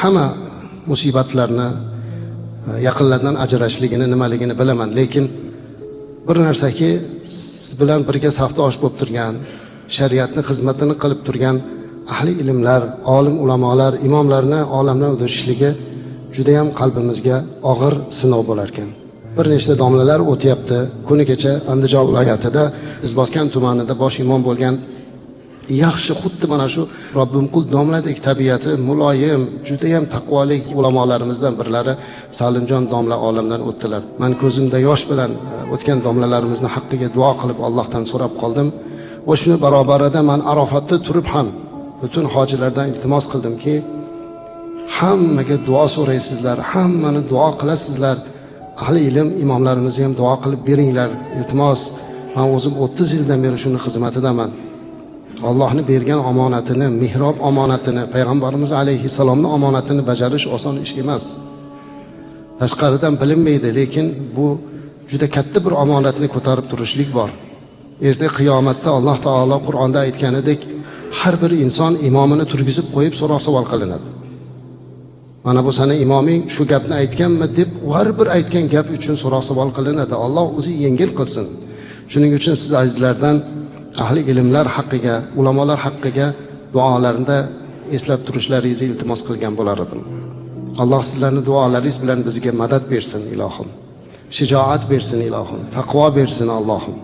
hamma musibatlarni, yaqinlardan ajrashligini, nimaligini bilaman, lekin bir narsaki, siz bilan birga safdosh bo'lib turgan, shariatni xizmatini qilib turgan ahli ilmlar, olim ulamolar, imomlarni olamdan o'tishligi juda ham qalbimizga og'ir sinov bo'lar ekan. Bir nechta domlalar o'tyapti. Kuni kecha Andijon viloyatida Izboskan tumanida bosh imom bo'lgan yaxshi, xuddi mana shu Robbim qul domladek tabiati muloyim, juda ham taqvolik ulamolarimizdan birlari Salimjon domla olamdan o'tdilar. Men ko'zimda yosh bilan o'tgan domlalarimizni haqqiga duo qilib Allohdan so'rab qoldim. Va shuni barobarida men Arofatda turib ham butun hojilardan iltimos qildimki, hammaga duo so'raysizlar, hammani duo qilasizlar. Ahli ilm imomlarimizni ham duo qilib beringlar. Iltimos, men o'zim 30 yildan beri shuni xizmatidaman. Allohning bergan omonatini, mehrob omonatini, payg'ambarimiz alayhissalomning omonatini bajarish oson ish emas. Tashqaridan bilinmaydi, lekin bu juda katta bir omonatni ko'tarib turishlik bor. Erta qiyomatda Alloh taolo Qur'onda aytganidek, har bir inson imomini turgizib qo'yib so'roq savol qilinadi. Mana bu sana imoming shu gapni aytganmi deb har bir aytgan gap uchun so'roq savol qilinadi. Alloh o'zi yengil qilsin. Shuning uchun siz azizlardan ahli ilmlar haqqiga, ulamolar haqqiga duolarida eslab turishlaringizni iltimos qilgan bo'lar edim. Alloh sizlarni duolaringiz bilan bizga madad bersin ilohim. Shijoat bersin ilohim. Taqvo bersin Allohim.